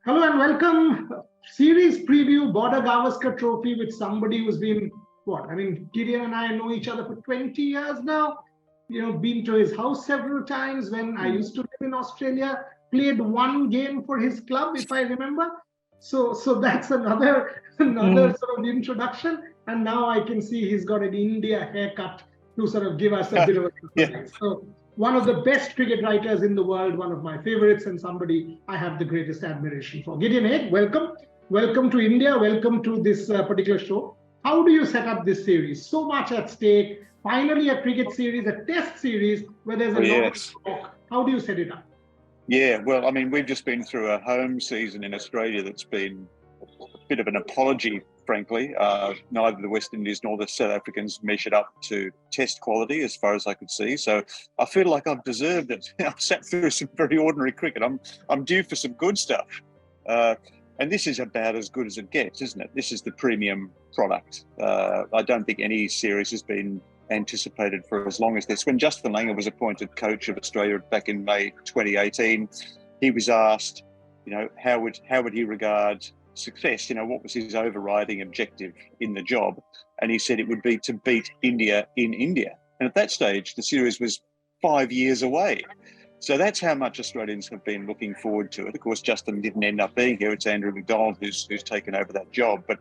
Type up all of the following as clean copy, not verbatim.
Hello and welcome. Series preview Border Gavaskar Trophy with somebody who's been Gideon and I know each other for 20 years now. Been to his house several times when I used to live in Australia. Played one game for his club, if I remember. So that's another sort of introduction. And now I can see he's got an India haircut to sort of give us a bit of a surprise. So one of the best cricket writers in the world, one of my favorites, and somebody I have the greatest admiration for. Gideon Haigh, welcome. Welcome to India. Welcome to this particular show. How do you set up this series? So much at stake. Finally, a cricket series, a test series where there's a lot of talk. How do you set it up? Yeah, well, I mean, we've just been through a home season in Australia that's been a bit of an apology, frankly. Neither the West Indies nor the South Africans measured up to test quality as far as I could see. So I feel like I've deserved it. I've sat through some very ordinary cricket. I'm due for some good stuff. And this is about as good as it gets, isn't it? This is the premium product. I don't think any series has been anticipated for as long as this. When Justin Langer was appointed coach of Australia back in May 2018, he was asked, how would he regard success? What was his overriding objective in the job? And he said it would be to beat India in India. And at that stage, the series was 5 years away. So that's how much Australians have been looking forward to it. Of course, Justin didn't end up being here. It's Andrew McDonald who's taken over that job. But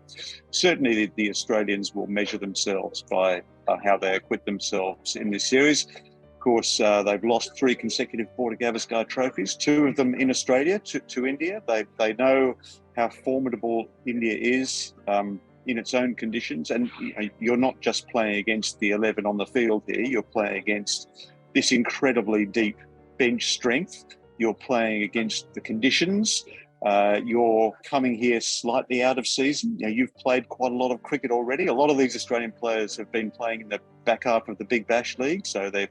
certainly the Australians will measure themselves by how they acquit themselves in this series. Of course, they've lost 3 consecutive Border Gavaskar trophies, 2 of them in Australia to India. They know how formidable India is in its own conditions. And you're not just playing against the 11 on the field here. You're playing against this incredibly deep bench strength. You're playing against the conditions. You're coming here slightly out of season. You've played quite a lot of cricket already. A lot of these Australian players have been playing in the back half of the Big Bash League, so they're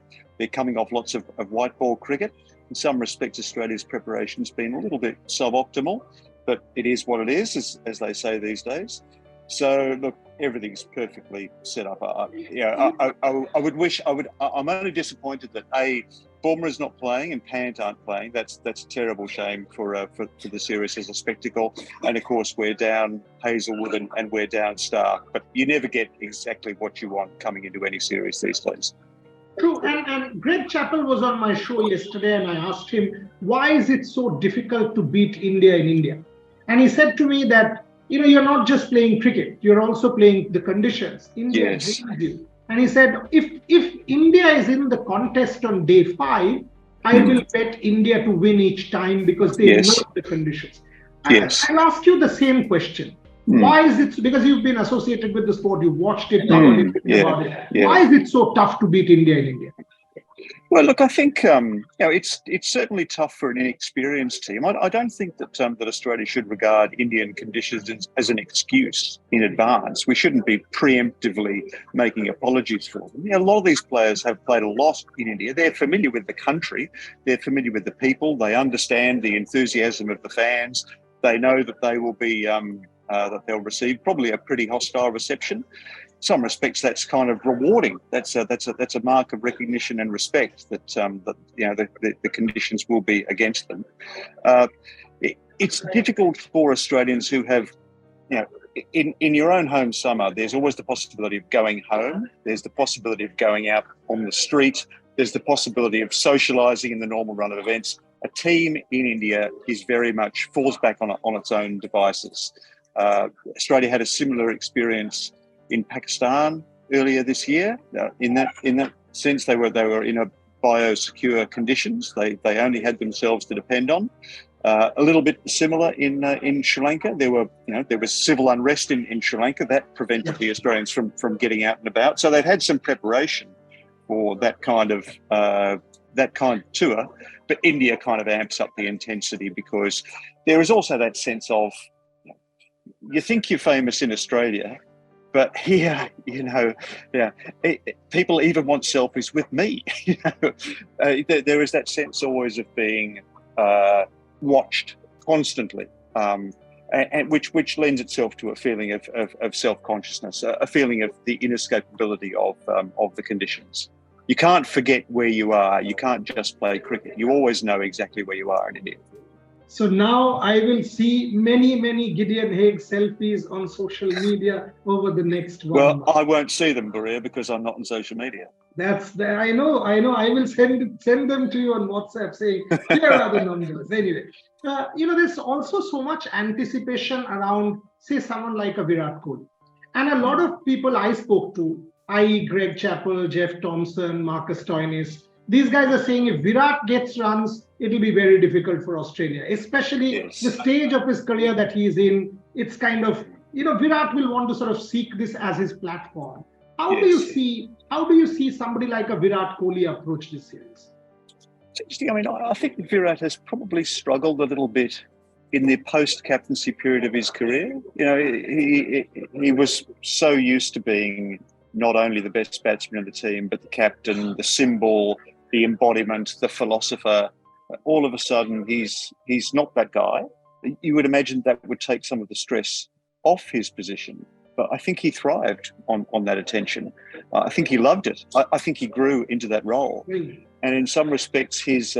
coming off lots of white ball cricket. In some respects, Australia's preparation's been a little bit suboptimal, but it is what it is, as they say these days. So look, everything's perfectly set up. I'm only disappointed that Bumrah's not playing and Pant aren't playing. That's a terrible shame for the series as a spectacle. And of course, we're down Hazelwood and we're down Stark. But you never get exactly what you want coming into any series these days. True. And Greg Chappell was on my show yesterday, and I asked him, why is it so difficult to beat India in India? And he said to me that, you're not just playing cricket, you're also playing the conditions. India Yes. And he said, if India is in the contest on day 5, I will bet India to win each time because they know the conditions. Yes. I'll ask you the same question. Why is it, because you've been associated with the sport, you've watched it, about it. Why is it so tough to beat India in India? Well, look, I think it's certainly tough for an inexperienced team. I don't think that Australia should regard Indian conditions as an excuse in advance. We shouldn't be preemptively making apologies for them. A lot of these players have played a lot in India. They're familiar with the country. They're familiar with the people. They understand the enthusiasm of the fans. They know that they will be that they'll receive probably a pretty hostile reception. In some respects, that's kind of rewarding. That's a mark of recognition and respect that the conditions will be against them. It's difficult for Australians who have, in your own home summer, there's always the possibility of going home. There's the possibility of going out on the street. There's the possibility of socialising in the normal run of events. A team in India is very much falls back on its own devices. Australia had a similar experience in Pakistan earlier this year. In that sense, they were in a biosecure conditions. They only had themselves to depend on. A little bit similar in Sri Lanka. There was civil unrest in Sri Lanka that prevented the Australians from getting out and about. So they've had some preparation for that kind of tour. But India kind of amps up the intensity because there is also that sense of you think you're famous in Australia. But here, people even want selfies with me. There is that sense always of being watched constantly, and which lends itself to a feeling of self-consciousness, a feeling of the inescapability of the conditions. You can't forget where you are. You can't just play cricket. You always know exactly where you are in India. So now I will see many Gideon Haigh selfies on social media over the next 1 month. Well, I won't see them, Boria, because I'm not on social media. I know. I will send them to you on WhatsApp saying, here are the numbers. Anyway, there's also so much anticipation around, say, someone like a Virat Kohli. And a lot of people I spoke to, i.e. Greg Chappell, Jeff Thompson, Marcus Stoinis, these guys are saying if Virat gets runs, it'll be very difficult for Australia, especially the stage of his career that he's in. It's kind of, Virat will want to sort of seek this as his platform. How do you see somebody like a Virat Kohli approach this series? It's interesting. I mean, I think Virat has probably struggled a little bit in the post-captaincy period of his career. He was so used to being not only the best batsman of the team, but the captain, the symbol, the embodiment, the philosopher. All of a sudden, he's not that guy. You would imagine that would take some of the stress off his position. But I think he thrived on that attention. I think he loved it. I think he grew into that role. Really? And in some respects, his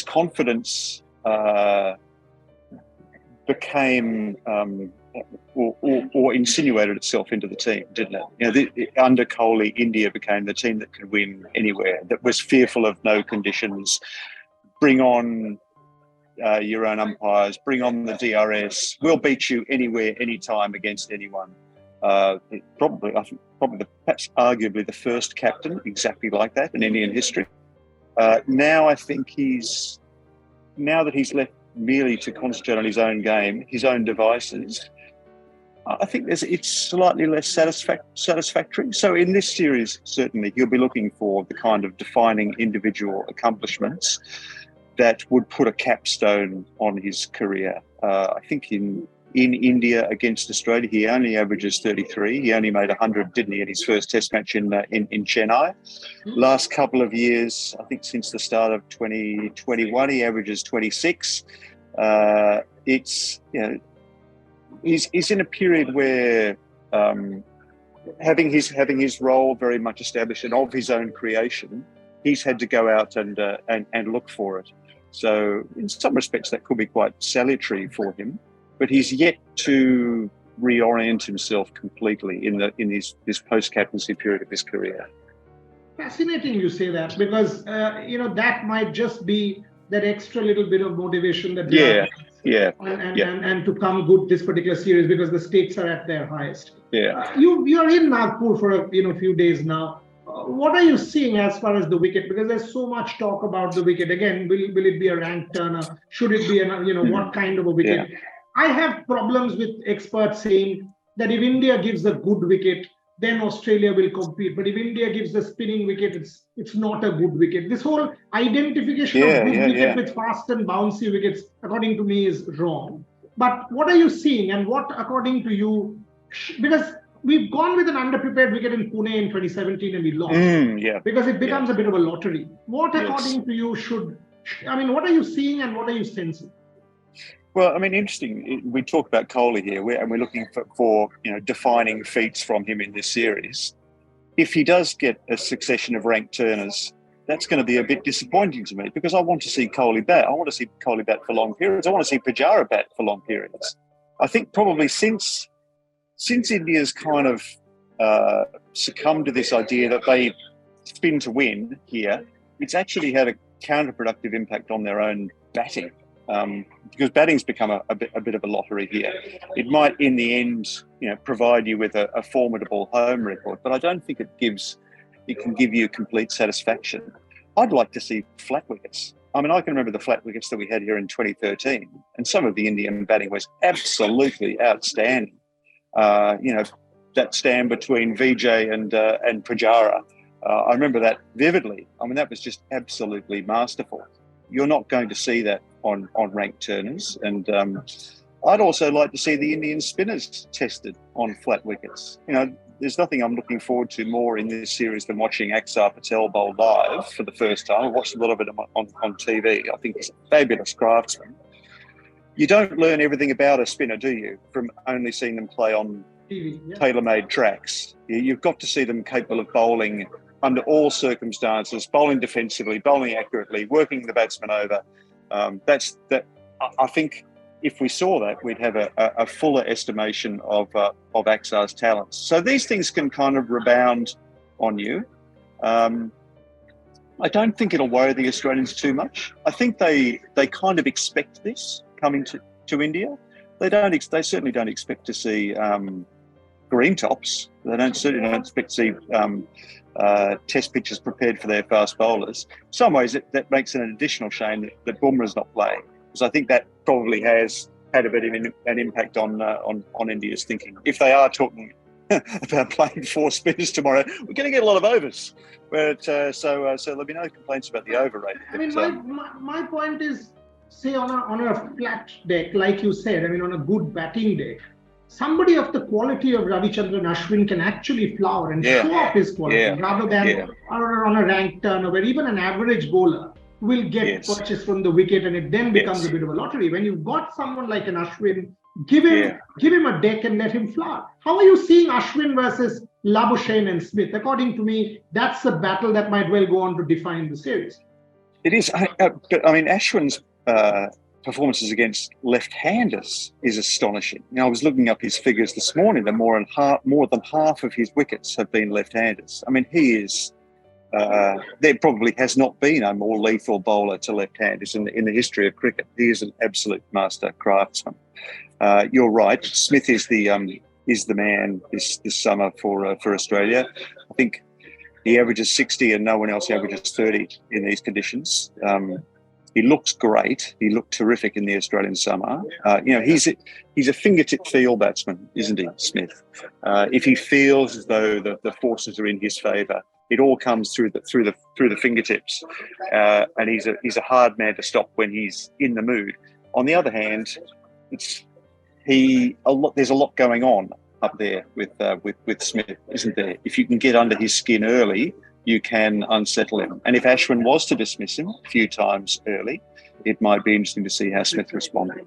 confidence became or insinuated itself into the team, didn't it? Under Kohli, India became the team that could win anywhere, that was fearful of no conditions. Bring on your own umpires, bring on the DRS. We'll beat you anywhere, anytime, against anyone. Perhaps arguably the first captain exactly like that in Indian history. Now I think now that he's left merely to concentrate on his own game, his own devices, I think it's slightly less satisfactory. So in this series, certainly he'll be looking for the kind of defining individual accomplishments that would put a capstone on his career. I think in India against Australia, he only averages 33. He only made 100, didn't he, in his first Test match in Chennai. Last couple of years, I think since the start of 2021, he averages 26. He's in a period where having his role very much established and of his own creation, he's had to go out and look for it. So in some respects, that could be quite salutary for him. But he's yet to reorient himself completely in this post-captaincy period of his career. Fascinating you say that, because that might just be that extra little bit of motivation that and to come good this particular series, because the stakes are at their highest. You are in Nagpur for a few days now. What are you seeing as far as the wicket? Because there's so much talk about the wicket. Again, will it be a ranked turner? Should it be what kind of a wicket? Yeah. I have problems with experts saying that if India gives a good wicket, then Australia will compete. But if India gives a spinning wicket, it's not a good wicket. This whole identification of good wicket with fast and bouncy wickets, according to me, is wrong. But what are you seeing, and what, according to you, because we've gone with an underprepared wicket in Pune in 2017 and we lost. Because it becomes a bit of a lottery. What, according to you, what are you seeing and what are you sensing? Well, I mean, interesting. We talk about Kohli here, and we're looking for defining feats from him in this series. If he does get a succession of ranked turners, that's going to be a bit disappointing to me, because I want to see Kohli bat. I want to see Kohli bat for long periods. I want to see Pujara bat for long periods. I think probably since India's kind of succumbed to this idea that they spin to win here, it's actually had a counterproductive impact on their own batting. Because batting's become a bit of a lottery here. It might, in the end, provide you with a formidable home record, but I don't think it can give you complete satisfaction. I'd like to see flat wickets. I mean, I can remember the flat wickets that we had here in 2013, and some of the Indian batting was absolutely outstanding. That stand between Vijay and Pujara, I remember that vividly. I mean, that was just absolutely masterful. You're not going to see that on ranked turners. And I'd also like to see the Indian spinners tested on flat wickets. There's nothing I'm looking forward to more in this series than watching Axar Patel bowl live for the first time. I watched a lot of it on TV. I think he's a fabulous craftsman. You don't learn everything about a spinner, do you, from only seeing them play on tailor-made tracks? You've got to see them capable of bowling under all circumstances, bowling defensively, bowling accurately, working the batsman over. I think if we saw that, we'd have a fuller estimation of Axar's talents. So these things can kind of rebound on you. I don't think it'll worry the Australians too much. I think they kind of expect this coming to India. They certainly don't expect to see green tops. They certainly don't expect to see test pitches prepared for their fast bowlers. In some ways, that makes it an additional shame that Bumrah's not playing, because I think that probably has had a bit of an impact on India's thinking. If they are talking about playing 4 spinners tomorrow, we're going to get a lot of overs. But so there'll be no complaints about the over rate. I mean, my point is, say on a flat deck, like you said, I mean, on a good batting day, somebody of the quality of Ravichandran Ashwin can actually flower and show off his quality, rather than on a rank turner where even an average bowler will get purchased from the wicket, and it then becomes a bit of a lottery. When you've got someone like an Ashwin, give him a deck and let him flower. How are you seeing Ashwin versus Labuschagne and Smith? According to me, that's a battle that might well go on to define the series. It is, but I mean, Ashwin's performances against left-handers is astonishing. I was looking up his figures this morning, and more than half of his wickets have been left-handers. I mean, he is. There probably has not been a more lethal bowler to left-handers in the history of cricket. He is an absolute master craftsman. You're right. Smith is the man this summer for Australia. I think he averages 60 and no one else averages 30 in these conditions. He looks great. He looked terrific in the Australian summer. He's a fingertip feel batsman, isn't he, Smith? If he feels as though the forces are in his favour, it all comes through the fingertips, and he's a hard man to stop when he's in the mood. On the other hand, there's a lot going on up there with Smith, isn't there? If you can get under his skin early, you can unsettle him. And if Ashwin was to dismiss him a few times early, it might be interesting to see how Smith responded.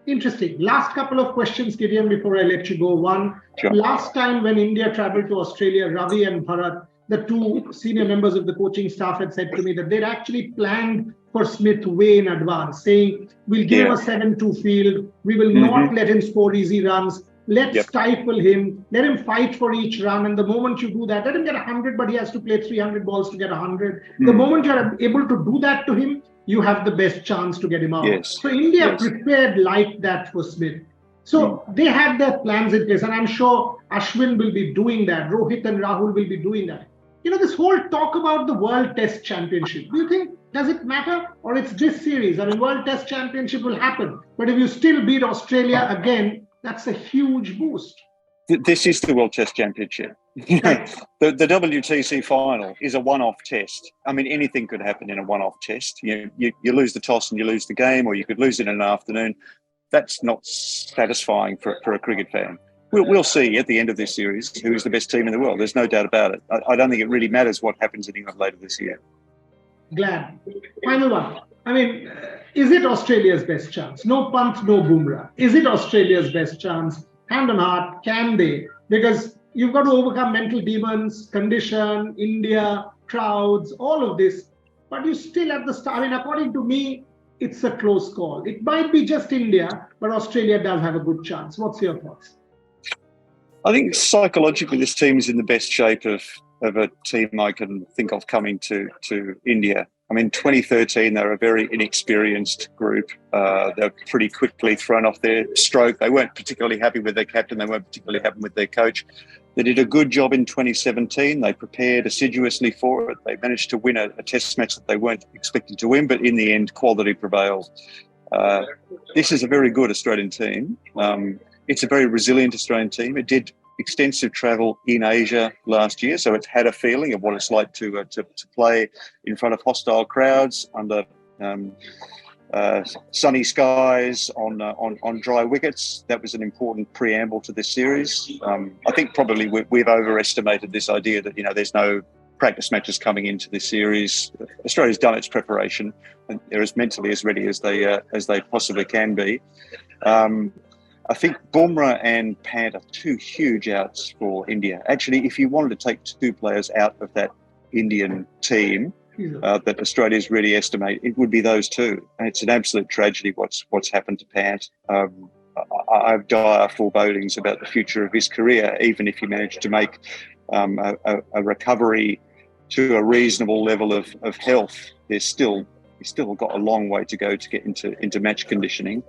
Interesting. Last couple of questions, Gideon, before I let you go. One, last time when India travelled to Australia, Ravi and Bharat, the 2 senior members of the coaching staff, had said to me that they'd actually planned for Smith way in advance, saying, we'll give him a 7-2 field, we will not let him score easy runs, let's stifle him, let him fight for each run, and the moment you do that, let him get 100, but he has to play 300 balls to get 100. The moment you're able to do that to him, you have the best chance to get him out. So India prepared like that for Smith. So they had their plans in place, and I'm sure Ashwin will be doing that. Rohit and Rahul will be doing that. This whole talk about the World Test Championship, do you think, does it matter? Or it's this series? I mean, World Test Championship will happen, but if you still beat Australia again, that's a huge boost. This is the World Test Championship. The WTC final is a one-off test. I mean, anything could happen in a one-off test. You lose the toss and you lose the game, or you could lose it in an afternoon. That's not satisfying for a cricket fan. We'll see at the end of this series who is the best team in the world. There's no doubt about it. I don't think it really matters what happens in England later this year. Glad. Final one. I mean, is it Australia's best chance? No Pant, no Bumrah. Is it Australia's best chance? Hand on heart, can they? Because you've got to overcome mental demons, condition, India, crowds, all of this. But you still at the start, I mean, according to me, it's a close call. It might be just India, but Australia does have a good chance. What's your thoughts? I think psychologically this team is in the best shape of a team I can think of coming to India. I mean, 2013, they were a very inexperienced group. They were pretty quickly thrown off their stroke. They weren't particularly happy with their captain. They weren't particularly happy with their coach. They did a good job in 2017. They prepared assiduously for it. They managed to win a test match that they weren't expecting to win, but in the end, quality prevailed. This is a very good Australian team. It's a very resilient Australian team. It did extensive travel in Asia last year, so it's had a feeling of what it's like to play in front of hostile crowds under sunny skies on dry wickets. That was an important preamble to this series. I think probably we've overestimated this idea that there's no practice matches coming into this series. Australia's done its preparation, and they're as mentally as ready as they possibly can be. I think Bumrah and Pant are 2 huge outs for India. Actually, if you wanted to take 2 players out of that Indian team, that Australians really estimate, it would be those two. And it's an absolute tragedy what's happened to Pant. I have dire forebodings about the future of his career, even if he managed to make a recovery to a reasonable level of health. He's still got a long way to go to get into match conditioning.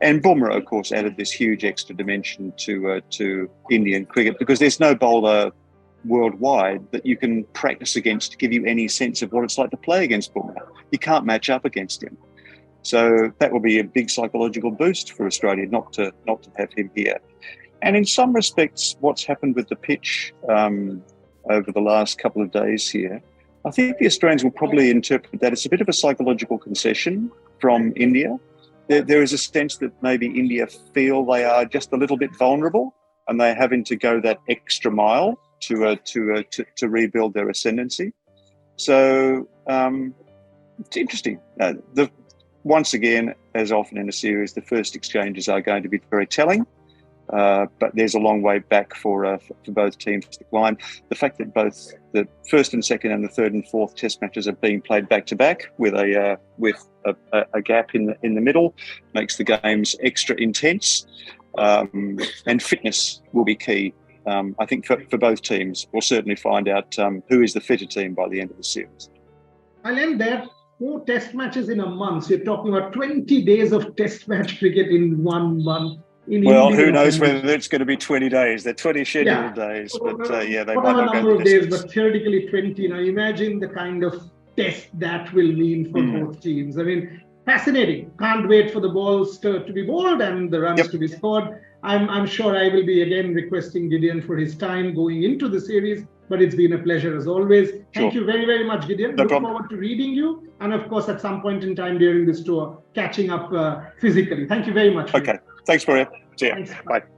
And Bumrah, of course, added this huge extra dimension to Indian cricket, because there's no bowler worldwide that you can practice against to give you any sense of what it's like to play against Bumrah. You can't match up against him. So that will be a big psychological boost for Australia not to have him here. And in some respects, what's happened with the pitch over the last couple of days here, I think the Australians will probably interpret that as a bit of a psychological concession from India. There is a sense that maybe India feel they are just a little bit vulnerable, and they're having to go that extra mile to rebuild their ascendancy. So it's interesting. Once again, as often in a series, the first exchanges are going to be very telling. But there's a long way back for both teams to climb. The fact that both the first and second and the third and fourth Test matches are being played back to back with a gap in the middle makes the games extra intense, and fitness will be key. I think for both teams. We'll certainly find out who is the fitter team by the end of the series. I'll end there. 4 Test matches in a month. So you're talking about 20 days of Test match cricket in 1 month. Well, who knows whether it's going to be 20 days. They're 20 scheduled days, but they might not number go of days, but theoretically 20. Now imagine the kind of test that will mean for both teams. I mean, fascinating. Can't wait for the balls to be bowled and the runs to be scored. I'm sure I will be again requesting Gideon for his time going into the series, but it's been a pleasure as always. Thank you very, very much, Gideon. Look forward to reading you, and of course at some point in time during this tour, catching up physically. Thank you very much. Okay. Thanks, Boria. See ya. Thanks. Bye.